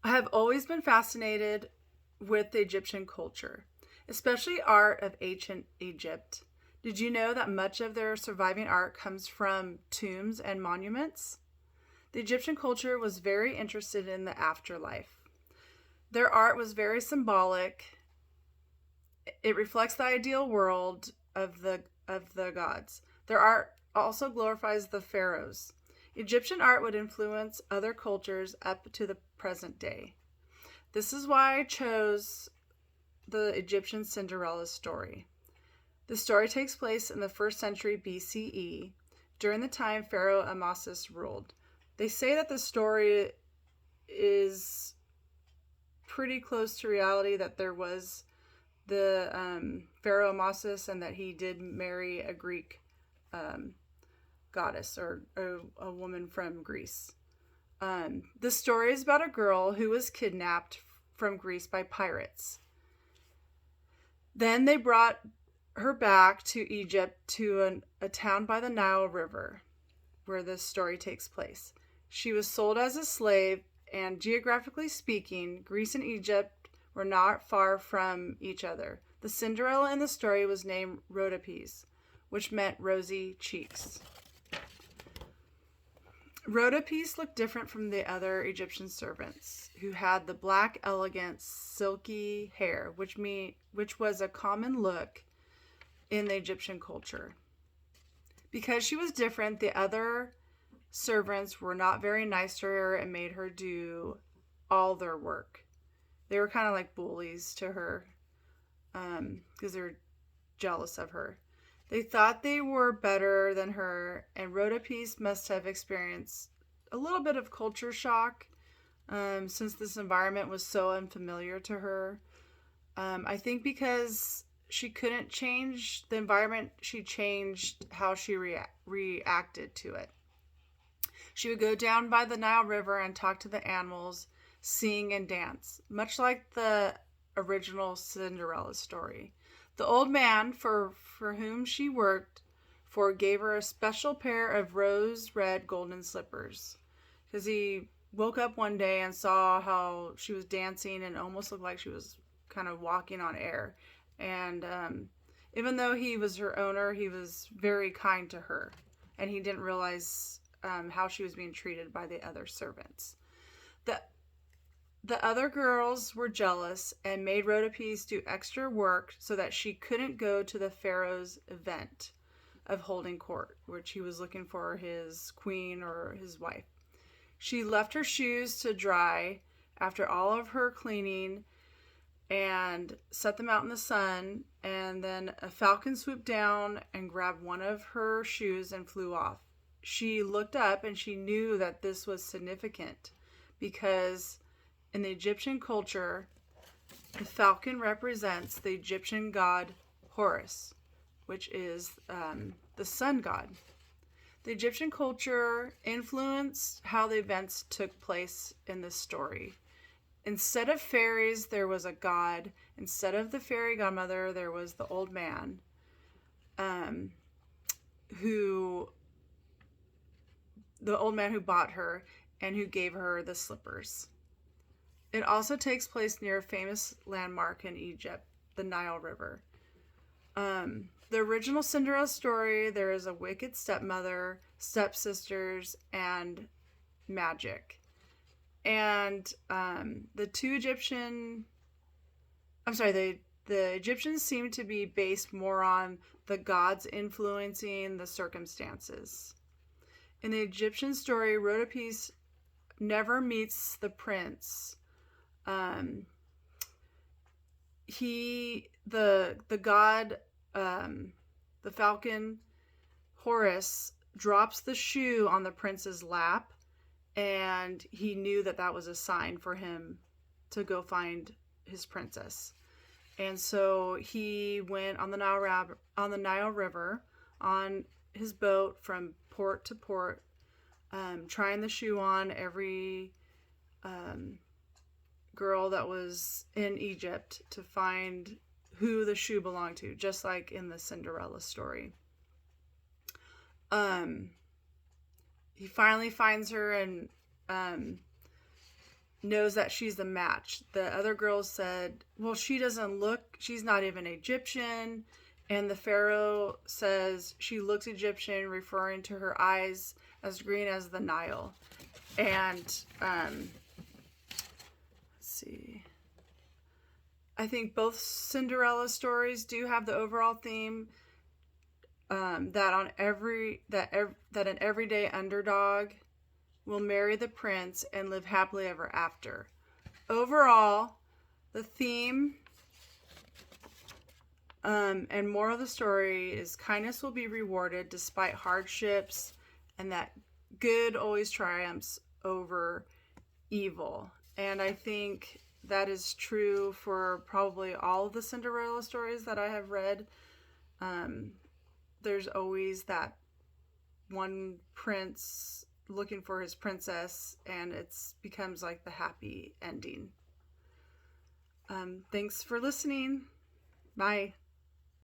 I have always been fascinated with the Egyptian culture, especially art of ancient Egypt. Did you know that much of their surviving art comes from tombs and monuments? The Egyptian culture was very interested in the afterlife. Their art was very symbolic. It reflects the ideal world of the gods. Their art also glorifies the pharaohs. Egyptian art would influence other cultures up to the present day. This is why I chose the Egyptian Cinderella story. The story takes place in the 1st century BCE, during the time Pharaoh Amasis ruled. They say that the story is pretty close to reality, that there was the Pharaoh Amasis and that he did marry a Greek um, goddess, or a woman from Greece. The story is about a girl who was kidnapped from Greece by pirates. Then they brought her back to Egypt, to a town by the Nile River where this story takes place. She was sold as a slave, and geographically speaking, Greece and Egypt were not far from each other. The Cinderella in the story was named Rhodopes, which meant rosy cheeks. Rhodopes looked different from the other Egyptian servants, who had the black, elegant, silky hair, which was a common look in the Egyptian culture. Because she was different, the other servants were not very nice to her and made her do all their work. They were kind of like bullies to her, because they were jealous of her. They thought they were better than her, and Rhodopes must have experienced a little bit of culture shock, since this environment was so unfamiliar to her. I think because she couldn't change the environment, she changed how she reacted to it. She would go down by the Nile River and talk to the animals, sing and dance, much like the original Cinderella story. The old man for whom she worked for gave her a special pair of rose red golden slippers, because he woke up one day and saw how she was dancing and almost looked like she was kind of walking on air. And even though he was her owner, he was very kind to her, and he didn't realize how she was being treated by the other servants. The The other girls were jealous and made Rhodopes do extra work so that she couldn't go to the pharaoh's event of holding court, which he was looking for his queen or his wife. She left her shoes to dry after all of her cleaning and set them out in the sun, and then a falcon swooped down and grabbed one of her shoes and flew off. She looked up and she knew that this was significant because in the Egyptian culture, the falcon represents the Egyptian god Horus, which is the sun god. The Egyptian culture influenced how the events took place in this story. Instead of fairies, there was a god. Instead of the fairy godmother, there was the old man, who bought her and who gave her the slippers. It also takes place near a famous landmark in Egypt, the Nile River. The original Cinderella story, there is a wicked stepmother, stepsisters, and magic. And the Egyptians seem to be based more on the gods influencing the circumstances. In the Egyptian story, Rhodopes never meets the prince. The god, the falcon, Horus, drops the shoe on the prince's lap, and he knew that that was a sign for him to go find his princess. And so he went on the Nile River on his boat from port to port, trying the shoe on every girl that was in Egypt to find who the shoe belonged to, just like in the Cinderella story. He finally finds her, and knows that she's the match. The other girls said, well, she doesn't look, she's not even Egyptian. And the Pharaoh says she looks Egyptian, referring to her eyes as green as the Nile. And let's see. I think both Cinderella stories do have the overall theme that an everyday underdog will marry the prince and live happily ever after. Overall, the theme and moral of the story is kindness will be rewarded despite hardships, and that good always triumphs over evil. And I think that is true for probably all of the Cinderella stories that I have read. There's always that one prince looking for his princess, and it becomes like the happy ending. Thanks for listening. Bye.